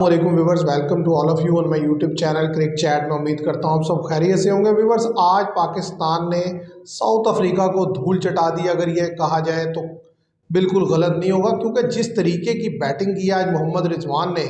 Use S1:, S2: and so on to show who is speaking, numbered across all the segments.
S1: वालेकुम viewers, welcome to all of you on my YouTube channel Cric Chat. मैं उम्मीद करता हूँ आप सब खैरियत से होंगे। व्यूवर्स, आज पाकिस्तान ने साउथ अफ्रीका को धूल चटा दी, अगर ये कहा जाए तो बिल्कुल गलत नहीं होगा, क्योंकि जिस तरीके की बैटिंग की आज मोहम्मद रिजवान ने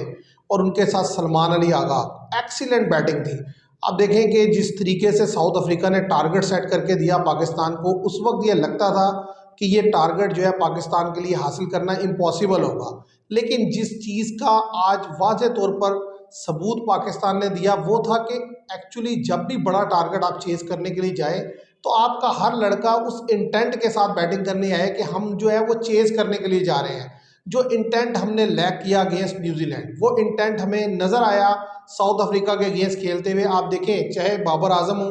S1: और उनके साथ सलमान अली आगा, एक्सीलेंट बैटिंग थी। आप देखें कि जिस तरीके से साउथ अफ्रीका ने टारगेट सेट करके दिया पाकिस्तान को, उस वक्त ये लगता था कि ये टारगेट जो है पाकिस्तान के लिए हासिल करना इम्पॉसिबल होगा। लेकिन जिस चीज़ का आज वाज़े तौर पर सबूत पाकिस्तान ने दिया वो था कि एक्चुअली जब भी बड़ा टारगेट आप चेज़ करने के लिए जाए तो आपका हर लड़का उस इंटेंट के साथ बैटिंग करने आए कि हम जो है वो चेज़ करने के लिए जा रहे हैं। जो इंटेंट हमने लैक किया अगेंस्ट न्यूजीलैंड, वो इंटेंट हमें नज़र आया साउथ अफ्रीका के अगेंस्ट खेलते हुए। आप देखें, चाहे बाबर आजम हो,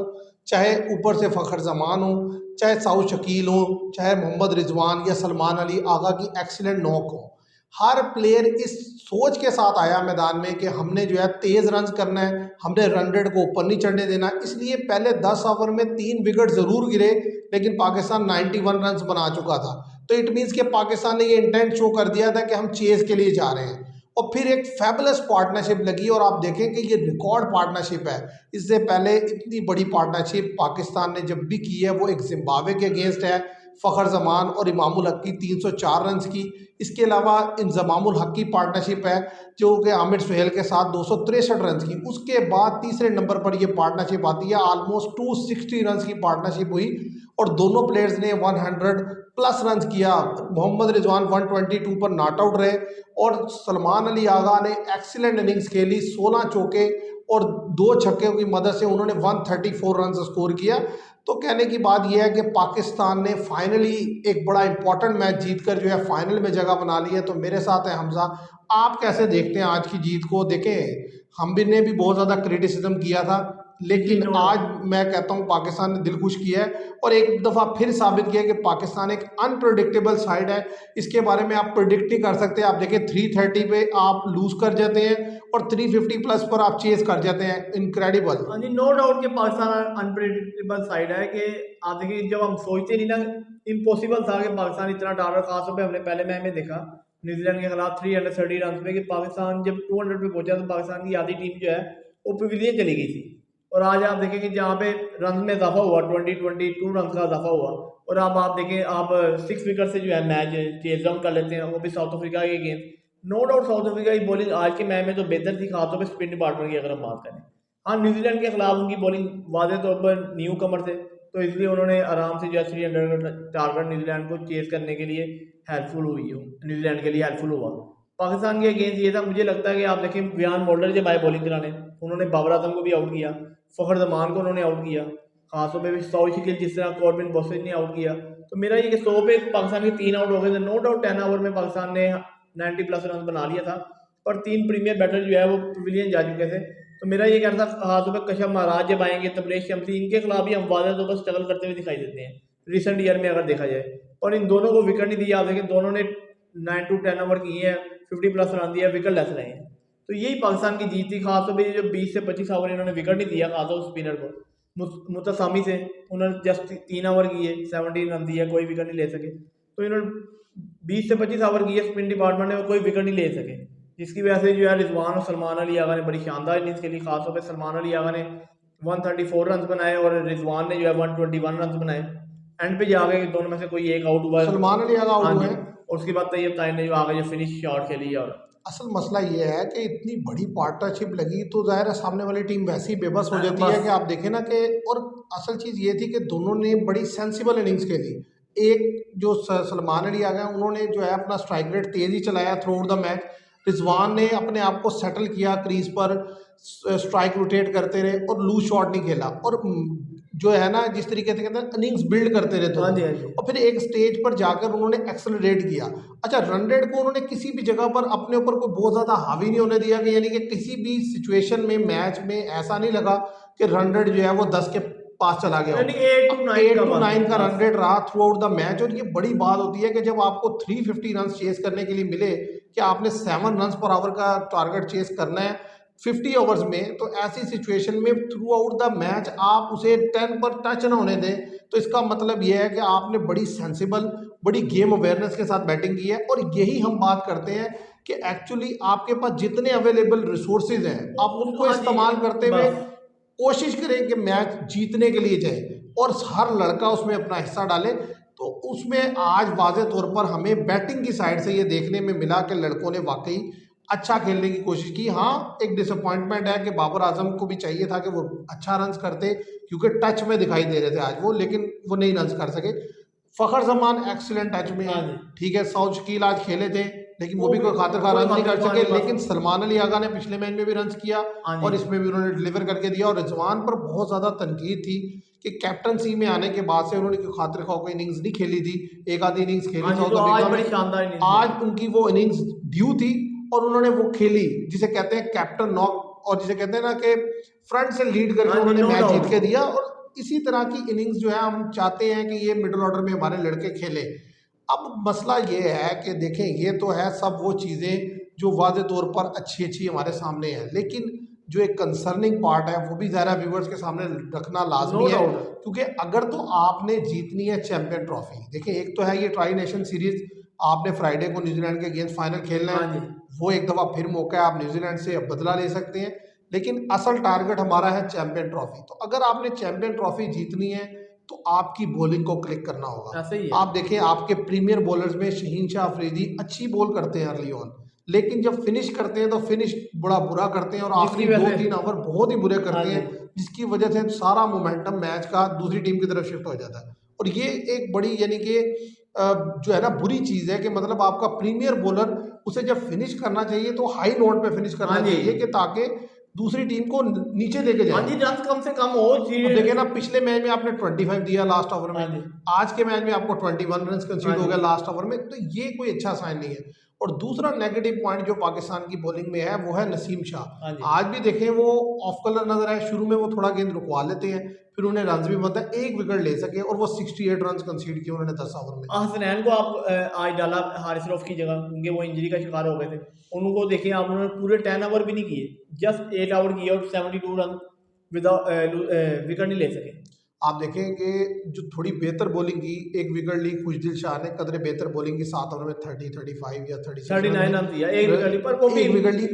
S1: चाहे ऊपर से फ़खर जमान हो, चाहे साउथ शकील हो, चाहे मोहम्मद रिजवान या सलमान अली आगा की एक्सीलेंट नॉक हो, हर प्लेयर इस सोच के साथ आया मैदान में कि हमने जो है तेज़ रन करना है, हमने रन रेट को ऊपर नहीं चढ़ने देना। इसलिए पहले 10 ओवर में 3 विकेट ज़रूर गिरे, लेकिन पाकिस्तान 91 रन बना चुका था। तो इट मीन्स कि पाकिस्तान ने ये इंटेंट शो कर दिया था कि हम चेज़ के लिए जा रहे हैं। और फिर एक फैबुलस पार्टनरशिप लगी, और आप देखें कि ये रिकॉर्ड पार्टनरशिप है। इससे पहले इतनी बड़ी पार्टनरशिप पाकिस्तान ने जब भी की है वो एक जिम्बाब्वे के अगेंस्ट है, फ़खर जमान और इमामुल हक की 304 रन की। इसके अलावा इंजमामुल हक की पार्टनरशिप है जो कि आमिर सुहेल के साथ 263 रन की। उसके बाद तीसरे नंबर पर ये पार्टनरशिप आती है, ऑलमोस्ट 260 रन की पार्टनरशिप हुई और दोनों प्लेयर्स ने 100 प्लस रन किया। मोहम्मद रिजवान 122 पर नॉट आउट रहे और सलमान अली आगा ने एक्सीलेंट इनिंग्स खेली, 16 चौके और 2 छक्के की मदद से उन्होंने 134 रन स्कोर किया। तो कहने की बात यह है कि पाकिस्तान ने फाइनली एक बड़ा इंपॉर्टेंट मैच जीतकर जो है फाइनल में जगह बना ली है। तो मेरे साथ है हमजा, आप कैसे देखते हैं आज की जीत को? देखें, हम भी ने भी बहुत ज़्यादा क्रिटिसिज्म किया था,
S2: जी
S1: लेकिन
S2: नो
S1: आज
S2: डाउट।
S1: मैं कहता हूँ पाकिस्तान ने दिल खुश किया है और एक दफ़ा फिर साबित किया कि पाकिस्तान एक अनप्रडिक्टेबल साइड है। इसके बारे में आप प्रिडिक्ट नहीं कर सकते। आप देखें, 330 पे आप लूज कर जाते हैं और 350 प्लस पर आप चेस कर जाते हैं। इनक्रेडिबल।
S2: हाँ जी, नो डाउट कि पाकिस्तान अनप्रेडिक्टेबल साइड है कि आप देखिए, जब हम सोचते नहीं ना, इम्पॉसिबल था कि पाकिस्तान इतना डालर। खासतौर पे हमने पहले मैच में देखा न्यूजीलैंड के खिलाफ 330 रन पे कि पाकिस्तान जब 200 पे पहुंचा तो पाकिस्तान की आधी टीम जो है वो पवेलियन चली गई थी। और आज आप देखें कि जहाँ पे रन में इजाफा हुआ, 22 रन का इजाफा हुआ। और अब आप देखें, आप 6 विकेट से जो है मैच चेज डाउन कर लेते हैं, वो भी साउथ अफ्रीका के गेम। नो डाउट साउथ अफ्रीका की बॉलिंग आज के मैच में तो बेहतर थी, खासतौर पर स्पिन डिपार्टमेंट की अगर हम बात करें। हाँ, न्यूजीलैंड के खिलाफ उनकी बॉलिंग वाज़े तौर पर न्यू कमर थे, तो इसलिए उन्होंने आराम से जो है 300 का टारगेट न्यूजीलैंड को चेस करने के लिए हेल्पफुल हुई हो, न्यूजीलैंड के लिए हेल्पफुल हुआ। पाकिस्तान के अगेंस्ट ये था, मुझे लगता है कि आप देखें वियान मोल्डर जब आए बॉलिंग कराने, उन्होंने बाबर आजम को भी आउट किया, फ़खर जमान को उन्होंने आउट किया, खासतौर पर साउथ शकील जिस तरह कॉर्बिन बॉसिज ने आउट किया। तो मेरा ये कि 100 पे पाकिस्तान के 3 आउट हो गए थे। नो डाउट 10 ओवर में पाकिस्तान ने 90 प्लस रन बना लिया था, पर 3 प्रीमियर बैटर जो है वो पवेलियन जा चुके थे। तो मेरा ये कहना था, खासतौर पर कशफ महाराज जब आएंगे, तबरेज शमसी, इनके खिलाफ भी हम वाज़ेह तौर पर स्ट्रगल करते हुए दिखाई देते हैं रिसेंट ईयर में अगर देखा जाए। और इन दोनों को विकेट नहीं दिया। आप देखें, दोनों ने 9 to 10 ओवर किए हैं, 50 प्लस रन दिया, विकेट लेस रहे हैं। तो यही पाकिस्तान की जीत थी। खासतौर पर जो 20 से 25 ओवर इन्होंने विकेट नहीं दिया, खासतौर स्पिनर को मुतसामी से उन्होंने जस्ट 3 ओवर किए, 17 रन दिया, कोई विकेट नहीं ले सके। तो इन्होंने 20 से 25 ओवर किए स्पिन डिपार्टमेंट ने, कोई विकेट नहीं ले सके, जिसकी वजह से जो है रिजवान और सलमान अली आगा ने बड़ी शानदार इनिंग्स खेली। खासतौर पर सलमान अली आगा ने 134 रन बनाए और रिजवान ने जो है 121 रन बनाए। एंड पे जाके दोनों में से कोई एक आउट हुआ।
S1: सलमान अली आगा आउट
S2: हाँ
S1: हुए
S2: जी,
S1: हैं।
S2: और उसके बाद तैयब ताहिर ने जो आगे जो फिनिश शॉट खेली। और
S1: असल मसला ये है कि इतनी बड़ी पार्टनरशिप लगी तो ज़ाहिर है सामने वाली टीम वैसी बेबस हो जाती है कि
S2: बस
S1: आप देखें ना कि, और असल चीज़ ये थी कि दोनों ने बड़ी सेंसिबल इनिंग्स खेली। एक जो सलमान अली आ गए, उन्होंने जो है अपना स्ट्राइक रेट तेज़ ही चलाया through out the match. Rizwan ने अपने आप को सेटल किया क्रीज पर, स्ट्राइक रोटेट करते रहे और लूज शॉट नहीं खेला। और जो है ना, जिस तरीके से कहते हैं इनिंग्स बिल्ड करते रहे
S2: हाँ
S1: दोनों,
S2: जी, हाँ जी।
S1: और फिर एक स्टेज पर जाकर उन्होंने एक्सेलरेट किया। अच्छा, रन रेट को उन्होंने किसी भी जगह पर अपने ऊपर कोई बहुत ज़्यादा हावी नहीं होने दिया, कि यानी कि किसी भी सिचुएशन में मैच में ऐसा नहीं लगा कि रन रेट जो है वो 10 के पास चला गया
S2: यानी
S1: हो।
S2: 8 to 9
S1: एट
S2: का
S1: टू
S2: बस
S1: नाइन का रन
S2: बस
S1: रेट रहा थ्रू आउट द मैच। और ये बड़ी बात होती है कि जब आपको 350 रन चेस करने के लिए मिले कि आपने 7 रन पर आवर का टारगेट चेस करना है 50 ओवर्स में, तो ऐसी सिचुएशन में थ्रू आउट द मैच आप उसे 10 पर टच ना होने दें, तो इसका मतलब यह है कि आपने बड़ी सेंसिबल बड़ी गेम अवेयरनेस के साथ बैटिंग की है। और यही हम बात करते हैं कि एक्चुअली आपके पास जितने अवेलेबल रिसोर्सेज हैं आप उनको
S2: हाँ जी,
S1: इस्तेमाल करते हुए
S2: बस
S1: कोशिश करें कि मैच जीतने के लिए जाए और हर लड़का उसमें अपना हिस्सा डाले। तो उसमें आज वाज़े तौर पर हमें बैटिंग की साइड से ये देखने में मिला कि लड़कों ने वाकई अच्छा खेलने की कोशिश की। हाँ, एक डिसअपॉइंटमेंट है कि बाबर आजम को भी चाहिए था कि वो अच्छा रन्स करते, क्योंकि टच में दिखाई दे रहे थे आज वो, लेकिन वो नहीं रन्स कर सके। फ़खर जमान एक्सीलेंट टच में है,
S2: हाँ जी,
S1: ठीक है। सऊद शकील आज खेले थे लेकिन वो
S2: वो
S1: भी
S2: भी
S1: कोई खातिर खा
S2: कोई
S1: रन नहीं
S2: खातिर
S1: कर
S2: खुदा
S1: सके,
S2: नहीं, बस
S1: लेकिन सलमान अली आगा ने पिछले मैच में भी रन्स किया
S2: हाँ
S1: और
S2: जी,
S1: इसमें भी उन्होंने डिलीवर करके दिया। और रिजवान पर बहुत ज़्यादा तनकीद थी कि कैप्टनसी में आने के बाद से उन्होंने कोई खातिर खा कोई इनिंग्स नहीं खेली थी, एक आधी इनिंग्स खेली
S2: हाँ जी, तो
S1: साउथ
S2: आज
S1: अफ्रीका
S2: बड़ी
S1: में।
S2: शानदार इनिंग्स खेली।
S1: आज उनकी वो इनिंग्स ड्यू थी और उन्होंने वो खेली, जिसे कहते हैं कैप्टन नॉक, और जिसे कहते हैं ना कि फ्रंट से लीड करके
S2: हाँ जी,
S1: उन्होंने
S2: नो
S1: मैच जीत
S2: डाउट।
S1: के दिया। और इसी तरह की इनिंग्स जो है हम चाहते हैं कि ये मिडिल ऑर्डर में हमारे लड़के खेले। अब मसला ये है कि देखें, ये तो है सब वो चीज़ें जो वाज़े तौर पर अच्छी अच्छी हमारे सामने है, लेकिन जो एक कंसर्निंग पार्ट है वो भी ज़रा व्यूवर्स के सामने रखना
S2: नो
S1: लाजमी है।
S2: डाउट।
S1: क्योंकि अगर तो आपने जीतनी है चैंपियन ट्रॉफी, देखिए एक तो है ये ट्राई नेशन सीरीज, आपने फ्राइडे को न्यूजीलैंड के अगेंस्ट फाइनल खेलना
S2: हाँ
S1: है,
S2: जी,
S1: वो एक दफ़ा फिर मौका है, आप न्यूजीलैंड से बदला ले सकते हैं। लेकिन असल टारगेट हमारा है चैंपियन ट्रॉफी। तो अगर आपने चैंपियन ट्रॉफी जीतनी है तो आपकी बॉलिंग को क्लिक करना होगा।
S2: ऐसा ही है।
S1: आप देखें आपके प्रीमियर बॉलर्स में शहीन शाह अफरीदी अच्छी बॉल करते हैं अर्ली ऑन, लेकिन जब फिनिश करते हैं तो फिनिश बड़ा बुरा करते हैं और
S2: जिसकी
S1: आखिरी
S2: वजह
S1: 2-3 ओवर बहुत ही बुरे
S2: हाँ
S1: करते
S2: जी,
S1: हैं, जिसकी वजह से सारा मोमेंटम मैच का दूसरी टीम की तरफ शिफ्ट हो जाता है। और ये एक बड़ी यानी कि जो है ना बुरी चीज़ है कि मतलब आपका प्रीमियर बॉलर उसे जब फिनिश करना चाहिए तो हाई नोट पे फिनिश
S2: हाँ
S1: करना
S2: जी,
S1: चाहिए कि ताकि दूसरी टीम को नीचे लेके
S2: हाँ
S1: जाए।
S2: जी, रन कम से कम हो जी।
S1: अब देखिए ना, पिछले मैच में आपने 25 दिया लास्ट ओवर में,
S2: हाँ जी,
S1: आज के मैच में आपको 21 रन
S2: हाँ
S1: कंसीड हो
S2: जी,
S1: गया लास्ट ओवर में, तो ये कोई अच्छा साइन नहीं है। और दूसरा नेगेटिव पॉइंट जो पाकिस्तान की बॉलिंग में है वो है नसीम
S2: हाँ
S1: शाह।
S2: जी।
S1: आज भी देखें वो ऑफ कलर नजर आए, शुरू में वो थोड़ा गेंद रुकवा लेते हैं, फिर उन्हें रन भी बनता है, एक विकेट ले सके और वो 68 रन कंसीड किए उन्होंने 10 ओवर में।
S2: हसनैन को आप आज डाला हारिस रऊफ की जगह, क्योंकि वो इंजरी का शिकार हो गए थे। उनको देखिए आप, उन्होंने पूरे 10 ओवर भी नहीं किए, जस्ट 8 ओवर किए और 72 रन विदाउट विकेट नहीं ले सके।
S1: आप देखें कि जो थोड़ी बेहतर बॉलिंग की, एक विकेट ली खुशदिल शाह ने, कदरे बेहतर बॉलिंग की 7 ओवर में 30, 35 या 36 रन
S2: 39 रन दिया, एक विकेट ली,
S1: दी,
S2: पर वो भी
S1: एक विकेट ली।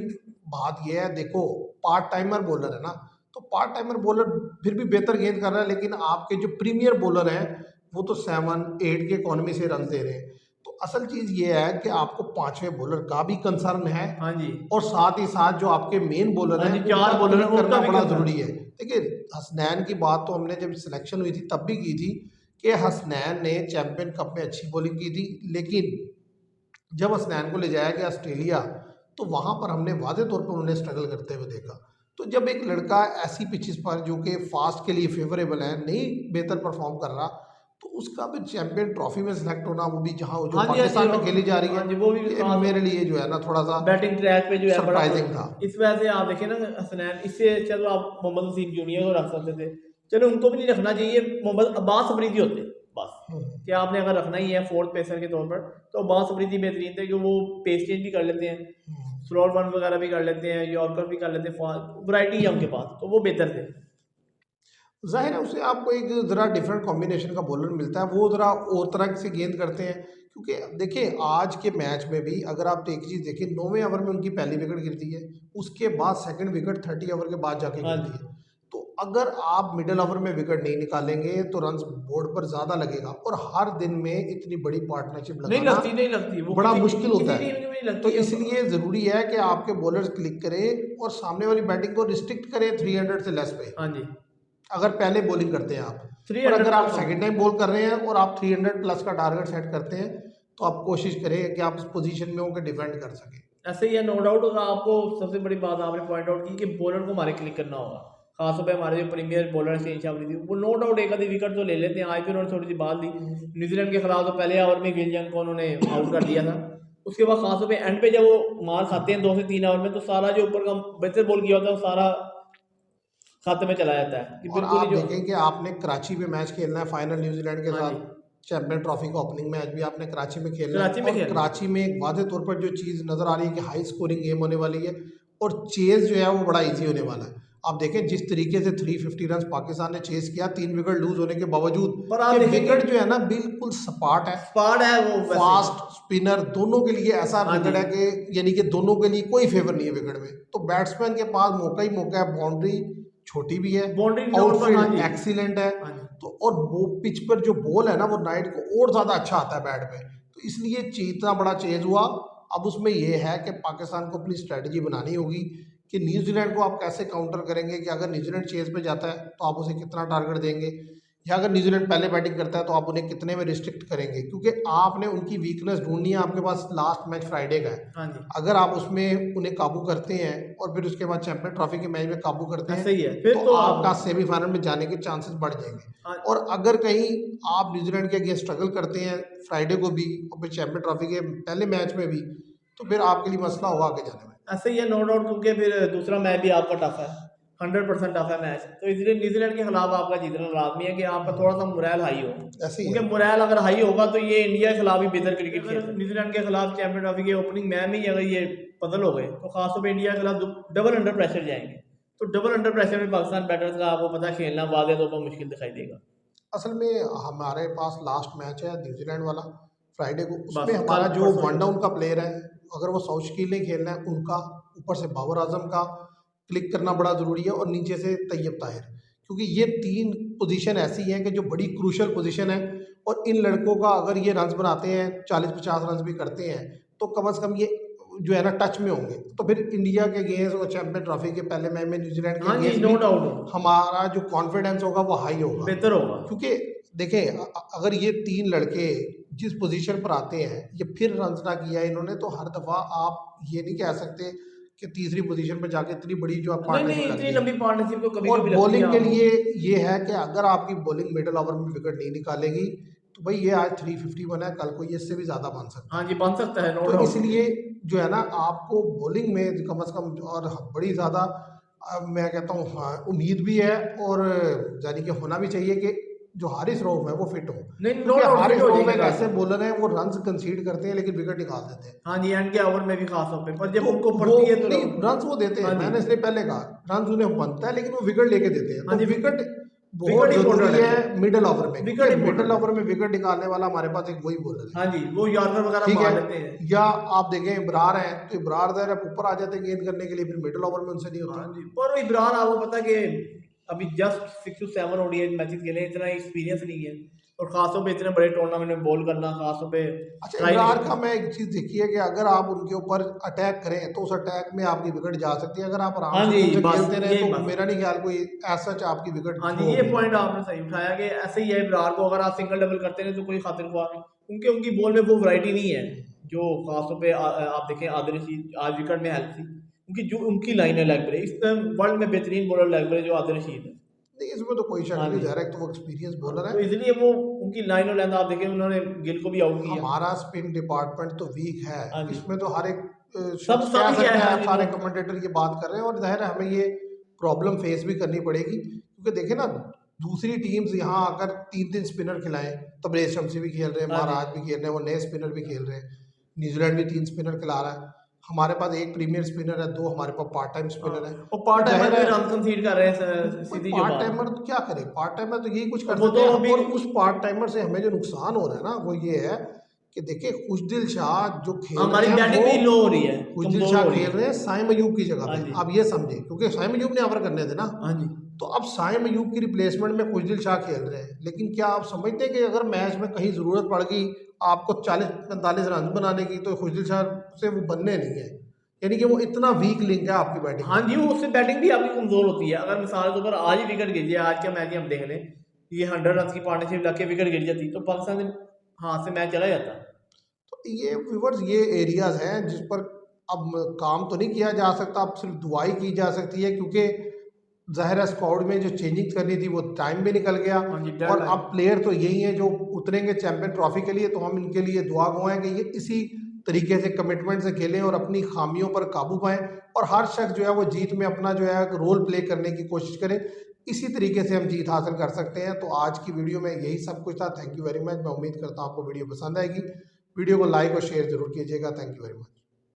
S1: बात यह है, देखो पार्ट टाइमर बॉलर है ना, तो पार्ट टाइमर बॉलर फिर भी बेहतर गेंद कर रहा है, लेकिन आपके जो प्रीमियर बॉलर हैं वो तो 7-8 के इकॉनमी से रन दे रहे हैं। तो असल चीज़ ये है कि आपको पांचवें बॉलर का भी कंसर्न है
S2: हाँ जी,
S1: और साथ ही साथ जो आपके मेन बॉलर
S2: हाँ
S1: हैं
S2: जी, 4
S1: उनका
S2: बॉलर
S1: क्लिक
S2: हैं,
S1: करना
S2: उनका भी
S1: बड़ा
S2: कंसर्न।
S1: ज़रूरी है। देखिए, हसनैन की बात तो हमने जब सिलेक्शन हुई थी तब भी की थी कि हसनैन ने चैंपियन कप में अच्छी बॉलिंग की थी, लेकिन जब हसनैन को ले जाया गया ऑस्ट्रेलिया तो वहाँ पर हमने वाज़े तौर पर उन्हें स्ट्रगल करते हुए देखा। तो जब एक लड़का ऐसी पिचेस पर जो कि फास्ट के लिए फेवरेबल है नहीं बेहतर परफॉर्म कर रहा, तो उसका भी चैंपियन ट्रॉफी में सेलेक्ट होना, वो भी जहाँ जो
S2: हाँ जी, हाँ
S1: पाकिस्तान
S2: जी,
S1: में खेली जा रही
S2: हाँ
S1: है,
S2: जी, वो भी
S1: ये
S2: खास
S1: मेरे लिए जो है ना थोड़ा सा
S2: बैटिंग ट्रैक पे जो है बड़ा
S1: सरप्राइजिंग था।
S2: इस वजह से आप देखिए ना हसनैन, इससे चलो आप मोहम्मद वसीम जूनियर को रख सकते थे, चलो उनको भी नहीं रखना चाहिए, मोहम्मद अब्बास अफरीदी होते बस।
S1: हम्म।
S2: कि आपने अगर रखना ही है फोर्थ पेसर के तौर पर, तो अब्बास अफरीदी बेहतरीन थे, कि वो पेस चेंज भी कर लेते हैं, स्लोअर वन वगैरह भी कर लेते हैं, यॉर्कर भी कर लेते हैं, वैरायटी है उनके पास, तो वो बेहतर थे।
S1: ज़ाहिर है उससे आपको एक ज़रा डिफरेंट कॉम्बिनेशन का बॉलर मिलता है, वो ज़रा और तरह से गेंद करते हैं। क्योंकि देखिए आज के मैच में भी अगर आप एक चीज़ देखिए, 9वें ओवर में उनकी पहली विकेट गिरती है, उसके बाद सेकंड विकेट 30 ओवर के बाद जाके
S2: हाँ
S1: गिरती
S2: जी,
S1: है। तो अगर आप मिडिल ओवर में विकेट नहीं निकालेंगे तो रन्स बोर्ड पर ज़्यादा लगेगा, और हर दिन में इतनी बड़ी पार्टनरशिप
S2: नहीं
S1: लगाना
S2: लगती, नहीं लगती वो,
S1: बड़ा
S2: किसी
S1: मुश्किल
S2: किसी
S1: होता
S2: टीम
S1: है।
S2: में नहीं
S1: तो
S2: लगती है।
S1: इसलिए ज़रूरी है कि आपके बॉलर्स क्लिक करें और सामने वाली बैटिंग को रिस्ट्रिक्ट करें 300 से लेस पे,
S2: हाँ जी,
S1: अगर पहले बॉलिंग करते हैं आप। और
S2: 300
S1: अगर आप
S2: प्लस।
S1: सेकंड टाइम बॉल कर रहे हैं और आप 300 प्लस का टारगेट सेट करते हैं तो आप कोशिश करें कि आप इस पोजीशन में होकर डिफेंड कर सकें।
S2: ऐसे ही है, नो डाउट होगा। आपको सबसे बड़ी बात आपने पॉइंट आउट की कि बॉलर को हमारे क्लिक करना होगा, खासतौर पे हमारे जो प्रीमियर बॉलर शहीन शाह अफरीदी, वो नो डाउट एक आधी विकेट तो ले लेते हैं। आज भी उन्होंने थोड़ी सी बात ली न्यूजीलैंड के खिलाफ, तो पहले ओवर में गिलजन को उन्होंने आउट कर दिया था। उसके बाद खासतौर पे एंड पे जब वो मार खाते हैं 2 से 3 ओवर में, तो सारा जो ऊपर का बेहतर बॉल किया होता है वो सारा खाते में चला जाता है, कि
S1: और
S2: बिल्कुल ही
S1: आप
S2: जो।
S1: देखें कि आपने कराची में मैच खेलना है फाइनल न्यूजीलैंड के
S2: हाँ जी,
S1: साथ, चैंपियन ट्रॉफी का ओपनिंग मैच भी आपने कराची में खेलना है,
S2: कराची में
S1: और
S2: खेलना।
S1: कराची में एक वाज़े तौर पर जो चीज़ नज़र आ रही है कि हाई स्कोरिंग गेम होने वाली है और चेज़ जो है वो बड़ा ईजी होने वाला है। आप देखें जिस तरीके से 350 रन पाकिस्तान ने चेस किया 3 विकेट लूज होने के बावजूद,
S2: पर आप
S1: ये
S2: देखेंगे
S1: विकेट जो है ना बिल्कुल सपाट है,
S2: स्पाड है वो वैसे।
S1: फास्ट स्पिनर दोनों के लिए ऐसा
S2: हाँ
S1: विकेट
S2: जी।
S1: है कि यानी कि दोनों के लिए कोई फेवर नहीं है विकेट में। तो बैट्समैन के पास मौका ही मौका है, बाउंड्री छोटी भी है,
S2: बाउंड्री नंबर पर, हाँ
S1: आउटफील्ड
S2: जी।
S1: एक्सीलेंट है,
S2: हाँ जी।
S1: तो और वो पिच पर जो बॉल है ना वो नाइट को और ज़्यादा अच्छा आता है बैट पे, तो इसलिए इतना बड़ा चेज हुआ। अब उसमें ये है कि पाकिस्तान को अपनी स्ट्रैटेजी बनानी होगी कि न्यूजीलैंड को आप कैसे काउंटर करेंगे, कि अगर न्यूजीलैंड चेज पे जाता है तो आप उसे कितना टारगेट देंगे, या अगर न्यूजीलैंड पहले बैटिंग करता है तो आप उन्हें कितने में रिस्ट्रिक्ट करेंगे, क्योंकि आपने उनकी वीकनेस ढूंढनी है। आपके पास लास्ट मैच फ्राइडे का है,
S2: हाँ जी।
S1: अगर आप उसमें उन्हें काबू करते हैं और फिर उसके बाद चैंपियन ट्रॉफी के मैच में काबू करते
S2: हाँ,
S1: हैं
S2: सही है फिर
S1: तो
S2: तो
S1: आपका
S2: आप।
S1: सेमीफाइनल में जाने के चांसेस बढ़ जाएंगे।
S2: हाँ,
S1: और अगर कहीं आप न्यूजीलैंड के अगेंस्ट स्ट्रगल करते हैं फ्राइडे को भी और फिर चैंपियन ट्रॉफी के पहले मैच में भी, तो फिर आपके लिए मसला होगा आगे जाने में।
S2: ऐसे ही है नो डाउट, क्योंकि फिर दूसरा मैच भी आपका टफ है, 100% टफ है मैच, तो इसलिए न्यूजीलैंड के खिलाफ आपका जीतना लाजमी है कि आपका थोड़ा सा मुरैल हाई हो,
S1: ऐसे ही
S2: क्योंकि
S1: है।
S2: मुरैल अगर हाई होगा तो ये इंडिया के खिलाफ भी बेहतर क्रिकेट खेल सकते हैं। न्यूजीलैंड के खिलाफ चैंपियन ट्रॉफी के ओपनिंग मैच में ही अगर ये पजल हो गए तो खासतौर पर इंडिया के खिलाफ डबल अंडर प्रेशर जाएंगे, तो डबल अंडर प्रेशर में पाकिस्तान बैटर्स का आपको पता खेलना वादे तौर पर मुश्किल दिखाई देगा।
S1: असल में हमारे पास लास्ट मैच है न्यूजीलैंड वाला फ्राइडे को, उसमें
S2: बस
S1: हमारा
S2: कल
S1: जो
S2: परसों
S1: वन डाउन का प्लेयर है, अगर वो साउथ शकील ने खेलना है उनका, ऊपर से बाबर आजम का क्लिक करना बड़ा ज़रूरी है और नीचे से तैयब ताहिर, क्योंकि ये 3 पोजीशन ऐसी हैं कि जो बड़ी क्रूशल पोजीशन है, और इन लड़कों का अगर ये रन्स बनाते हैं 40-50 रन्स भी करते हैं तो कम से कम ये जो है ना टच में होंगे, तो फिर इंडिया के अगेंस्ट और चैंपियन ट्रॉफी के पहले मैच में न्यूजीलैंड के
S2: हाँ जी,
S1: अगेंस्ट
S2: नो
S1: भी
S2: डाउट
S1: हमारा जो कॉन्फिडेंस होगा वो हाई होगा।
S2: बेहतर होगा।
S1: क्योंकि देखें अगर ये 3 लड़के जिस पोजीशन पर आते हैं, ये फिर रन्स ना किया इन्होंने, तो हर दफ़ा आप ये नहीं कह सकते कि तीसरी पोजीशन पर जाके इतनी बड़ी जो आप
S2: नहीं नहीं,
S1: पार्टनरशिप
S2: इतनी
S1: लगती
S2: लंबी
S1: है।
S2: पार्टनरशिप तो कभी
S1: और
S2: कभी लगती है
S1: बॉलिंग के
S2: आपको।
S1: लिए ये है कि अगर आपकी बॉलिंग मिडिल ओवर में विकेट नहीं निकालेगी तो भाई ये आज 351 है, कल को ये इससे भी ज़्यादा बन सकता
S2: हाँ
S1: है।
S2: जी, बन सकता है, नो
S1: तो
S2: डाउट।
S1: इसलिए जो है ना आपको बॉलिंग में कम से कम और बड़ी ज़्यादा मैं कहता हूँ हाँ, उम्मीद भी है, और यानी कि होना भी चाहिए कि जो हारिस रऊफ है वो फिट हो,
S2: नहीं, नो
S1: क्योंकि
S2: डाउट फिट
S1: हारिस
S2: हो
S1: रऊफ
S2: जाएंगे
S1: एक
S2: कल।
S1: ऐसे बॉलर हैं वो रन्स कंसीड करते हैं लेकिन विकेट निकाल देते हैं।
S2: हाँ जी, एंड के ओवर में भी खास तौर पे, पर जब
S1: तो
S2: उनको
S1: वो
S2: पड़ती है तो
S1: नहीं रन्स वो देते हैं,
S2: हाँ जी।
S1: मैंने इसलिए पहले कहा रन्स उन्हें बनता है लेकिन वो विकेट लेके देते हैं।
S2: हाँ
S1: तो
S2: जी,
S1: विकेट बहुत
S2: विकेट
S1: जरूरी
S2: इंपॉर्टेंट
S1: है मिडिल ओवर में,
S2: विकेट
S1: क्योंकि
S2: इंपॉर्टेंट
S1: मिडिल
S2: है।
S1: ओवर में विकेट निकालने वाला हमारे पास एक वही बॉलर है।
S2: हाँ जी, वो यॉर्कर वगैरह
S1: ठीक है,
S2: मार लेते हैं।
S1: या आप देखें इब्रार हैं तो इब्रार ज़रा ऊपर आ जाते हैं गेंद करने के लिए, फिर मिडिल ओवर में उनसे नहीं
S2: हाँ
S1: होता।
S2: जी, पर इब्रार आपको पता है कि अभी जस्ट 6 to 7 ओडीआई मैचेस खेले, इतना एक्सपीरियंस नहीं है, और खासतौर पे इतने बड़े टूर्नामेंट में बॉल करना खासतौर पे
S1: अच्छा
S2: ट्राई
S1: इब्रार
S2: नहीं
S1: का
S2: करना।
S1: मैं एक चीज़ देखी है कि अगर आप उनके ऊपर अटैक करें तो उस अटैक में आपकी विकेट जा सकती है, अगर आप आराम
S2: हाँ
S1: से
S2: जी,
S1: उनसे
S2: बस
S1: खेलते रहे
S2: यही
S1: तो
S2: बस।
S1: मेरा नहीं ख्याल कोई ऐसा आपकी विकेट
S2: हाँ
S1: थ्रो
S2: जी, ये
S1: होगी।
S2: पॉइंट आपने सही उठाया कि ऐसे ही है इब्रार को, अगर आप सिंगल डबल करते हैं तो कोई खातिर ख्वाह नहीं, क्योंकि उनकी बॉल में वो वैरायटी नहीं है जो खासतौर पे आप देखें आदिल रशीद आज विकेट में हेल्प थी, उनकी जो उनकी लाइन है लेग ब्रेक, इस टाइम वर्ल्ड में बेहतरीन बॉलर लेग ब्रेक जो आदिल रशीद है।
S1: नहीं इसमें तो कोई शक
S2: हाँ
S1: नहीं,
S2: जी।
S1: ज़ाहिर है कि वो एक्सपीरियंस बॉलर
S2: तो
S1: है।
S2: इसलिए वो उनकी लाइन और लेंथ आप देखें, उन्होंने गिल को भी आउट किया।
S1: हमारा स्पिन डिपार्टमेंट तो वीक है,
S2: हाँ जी,
S1: इसमें तो हर एक
S2: सब
S1: शख्स कह
S2: सब ही है,
S1: सकता है,
S2: हाँ
S1: आप
S2: जी,
S1: सारे
S2: नो
S1: कमेंटेटर ये बात कर रहे हैं, और जाहिर है हमें ये प्रॉब्लम फेस भी करनी पड़ेगी, क्योंकि देखें ना दूसरी टीम्स यहाँ आकर 3-3 स्पिनर खिलाएं, तबरेज शमसी भी खेल रहे हैं,
S2: हाँ जी।
S1: महाराज भी खेल रहे हैं, वो नए स्पिनर भी खेल रहे हैं, न्यूजीलैंड भी 3 स्पिनर खिला रहा है, हमारे पास एक प्रीमियर स्पिनर है, 2 हमारे पास पार्ट टाइम
S2: हाँ,
S1: स्पिनर है।
S2: और पार्ट
S1: तो
S2: टाइमर
S1: जाहिर
S2: भी
S1: है
S2: रन कंसीड कर रहे हैं,
S1: कोई
S2: सीधी जो
S1: पार्ट
S2: बात है।
S1: टाइमर तो क्या करे, पार्ट टाइमर तो यही कुछ कर
S2: और वो
S1: सकते
S2: तो
S1: हैं,
S2: अभी
S1: और उस पार्ट टाइमर से हमें जो नुकसान हो रहा है ना वो ये है कि देखिए खुशदिल शाह जो खेल
S2: हमारी
S1: रहे हैं
S2: बैटिंग भी
S1: वो
S2: लो हो रही है,
S1: खुशदिल
S2: कमजोर
S1: शाह
S2: हो रही
S1: खेल
S2: है।
S1: रहे हैं साइम अयूब की जगह
S2: हाँ
S1: पे,
S2: जी,
S1: आप ये समझे, क्योंकि साइम अयूब ने ओवर करने थे ना,
S2: हाँ जी,
S1: तो अब साइम अयूब की रिप्लेसमेंट में खुशदिल शाह खेल रहे हैं, लेकिन क्या आप समझते हैं कि अगर मैच में कहीं ज़रूरत पड़ गई आपको 40-45 रन बनाने की तो खुशदिल शाह से वो बनने नहीं है, यानी कि वो इतना वीक लिंक है आपकी बैटिंग
S2: हाँ
S1: में।
S2: जी, वो उससे बैटिंग भी आपकी कमजोर होती है। अगर मिसाल के ऊपर आज ही विकेट गिर जाए, आज का मैच ही हम देख लें, ये 100 रन की पार्टनरशिप लग के विकेट गिर जाती तो पाकिस्तान के हाथ से मैच चला जाता।
S1: तो ये व्यूवर्स ये एरियाज हैं जिस पर अब काम तो नहीं किया जा सकता, अब सिर्फ दुआई की जा सकती है, क्योंकि ज़ाहिर है स्क्वाड में जो चेंजिंग करनी थी वो टाइम भी निकल गया,
S2: हाँ जी,
S1: और
S2: डेडलाइन।
S1: अब प्लेयर तो यही हैं जो उतरेंगे चैंपियन ट्रॉफी के लिए, तो हम इनके लिए दुआ गवाएं कि ये इसी तरीके से कमिटमेंट से खेलें और अपनी खामियों पर काबू पाएं, और हर शख्स जो है वो जीत में अपना जो है रोल प्ले करने की कोशिश करे, इसी तरीके से हम जीत हासिल कर सकते हैं। तो आज की वीडियो में यही सब कुछ था। Thank you very much. मैं उम्मीद करता हूँ आपको वीडियो पसंद आएगी। वीडियो को लाइक और शेयर जरूर कीजिएगा। Thank you very much.